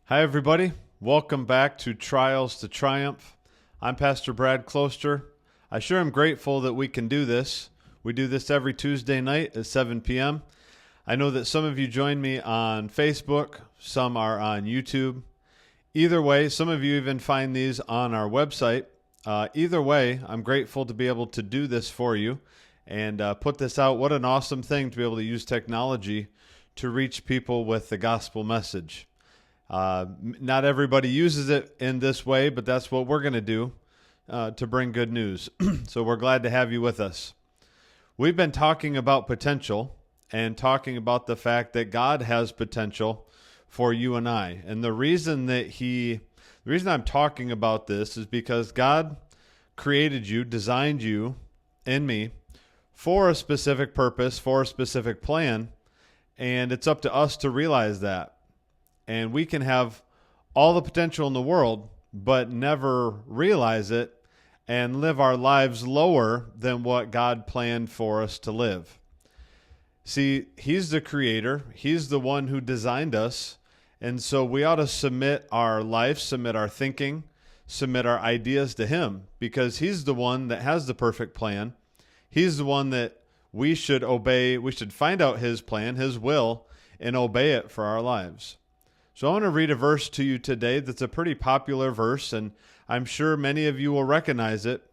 Hi, everybody. Welcome back to Trials to Triumph. I'm Pastor Brad Closter. I sure am grateful that we can do this. We do this every Tuesday night at 7 p.m. I know that some of you join me on Facebook, some are on YouTube. Either way, some of you even find these on our website. Either way, I'm grateful to be able to do this for you and put this out. What an awesome thing to be able to use technology to reach people with the gospel message. Not everybody uses it in this way, but that's what we're going to do to bring good news. So we're glad to have you with us. We've been talking about potential and talking about the fact that God has potential for you and I. And the reason I'm talking about this is because God created you, designed you and me for a specific purpose, for a specific plan, and it's up to us to realize that. And we can have all the potential in the world, but never realize it and live our lives lower than what God planned for us to live. See, He's the creator. He's the one who designed us. And so we ought to submit our life, submit our thinking, submit our ideas to Him, because He's the one that has the perfect plan. He's the one that we should obey. We should find out His plan, His will, and obey it for our lives. So I want to read a verse to you today that's a pretty popular verse, and I'm sure many of you will recognize it,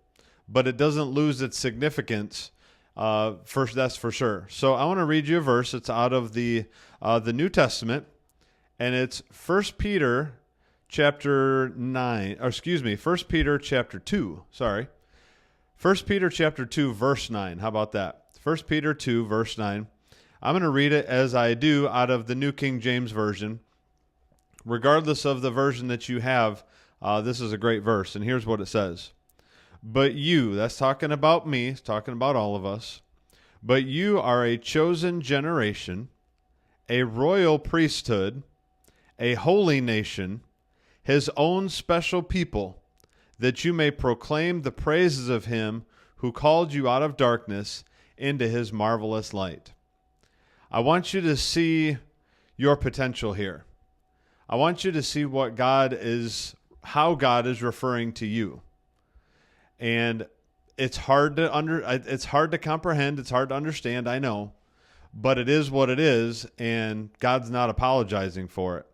but it doesn't lose its significance. That's for sure. So I want to read you a verse. It's out of the New Testament, and it's 1 Peter chapter 2. Sorry. 1 Peter chapter 2, verse 9. How about that? 1 Peter 2, verse 9. I'm going to read it as I do out of the New King James Version. Regardless of the version that you have, this is a great verse, and here's what it says. But you, that's talking about me, it's talking about all of us, but you are a chosen generation, a royal priesthood, a holy nation, His own special people, that you may proclaim the praises of Him who called you out of darkness into His marvelous light. I want you to see your potential here. I want you to see how God is referring to you. And it's hard to comprehend, it's hard to understand, I know, but it is what it is, and God's not apologizing for it.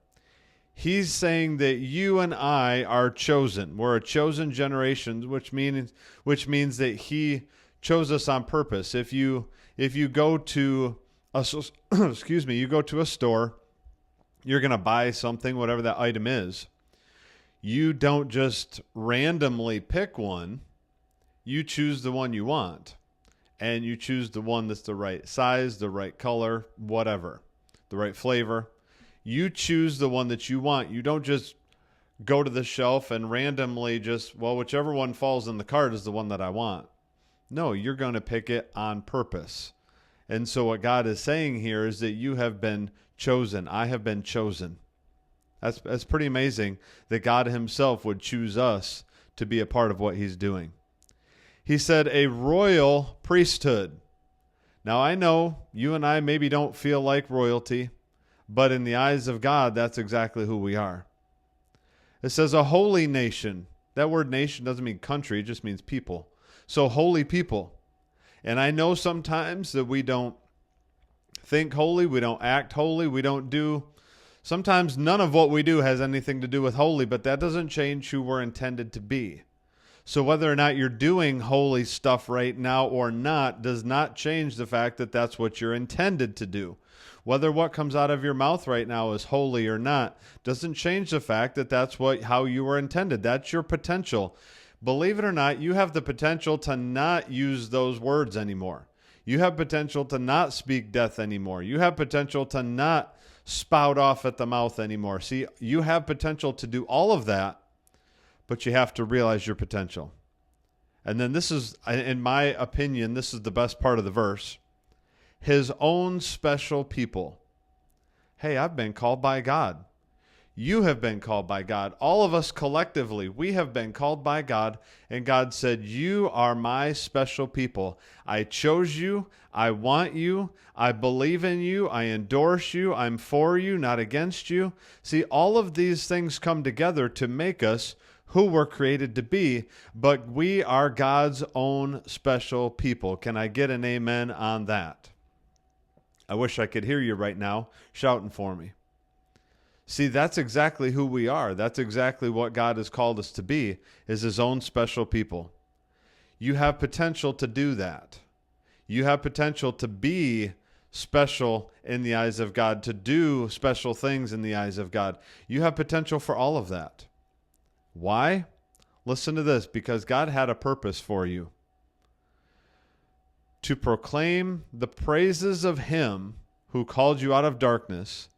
He's saying that you and I are chosen. We're a chosen generation, which means that He chose us on purpose. If you go to a you go to a store, you're going to buy something, whatever that item is. You don't just randomly pick one. You choose the one you want. And you choose the one that's the right size, the right color, whatever, the right flavor. You choose the one that you want. You don't just go to the shelf and randomly whichever one falls in the cart is the one that I want. No, you're going to pick it on purpose. And so what God is saying here is that you have been chosen. I have been chosen. That's pretty amazing that God Himself would choose us to be a part of what He's doing. He said a royal priesthood. Now I know you and I maybe don't feel like royalty, but in the eyes of God, that's exactly who we are. It says a holy nation. That word nation doesn't mean country, it just means people. So holy people. And I know sometimes that we don't think holy, we don't act holy, sometimes none of what we do has anything to do with holy, but that doesn't change who we're intended to be. So whether or not you're doing holy stuff right now or not does not change the fact that that's what you're intended to do. Whether what comes out of your mouth right now is holy or not doesn't change the fact that that's how you were intended. That's your potential. Believe it or not, you have the potential to not use those words anymore. You have potential to not speak death anymore. You have potential to not spout off at the mouth anymore. See, you have potential to do all of that, but you have to realize your potential. And then this is, in my opinion, this is the best part of the verse. His own special people. Hey, I've been called by God. You have been called by God. All of us collectively, we have been called by God. And God said, you are my special people. I chose you. I want you. I believe in you. I endorse you. I'm for you, not against you. See, all of these things come together to make us who we're created to be, but we are God's own special people. Can I get an amen on that? I wish I could hear you right now shouting for me. See, that's exactly who we are. That's exactly what God has called us to be, is his own special people. You have potential to do that. You have potential to be special in the eyes of God, to do special things in the eyes of God. You have potential for all of that. Why? Listen to this, because God had a purpose for you. To proclaim the praises of him who called you out of darkness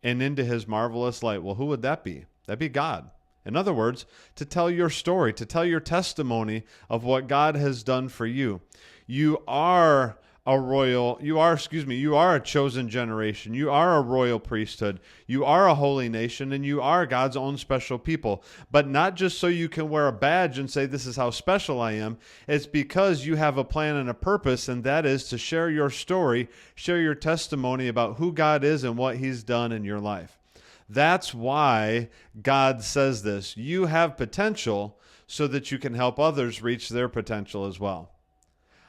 and into his marvelous light. Well, who would that be? That'd be God. In other words, to tell your story, to tell your testimony of what God has done for you. You are you are a chosen generation. You are a royal priesthood. You are a holy nation, and you are God's own special people. But not just so you can wear a badge and say, this is how special I am. It's because you have a plan and a purpose, and that is to share your story, share your testimony about who God is and what he's done in your life. That's why God says this. You have potential so that you can help others reach their potential as well.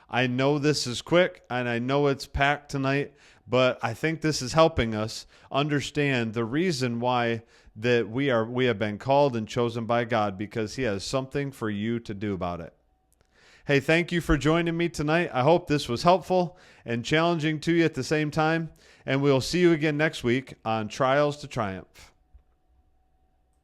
I know this is quick, and I know it's packed tonight, but I think this is helping us understand the reason why that we have been called and chosen by God, because he has something for you to do about it. Hey, thank you for joining me tonight. I hope this was helpful and challenging to you at the same time, and we'll see you again next week on Trials to Triumph.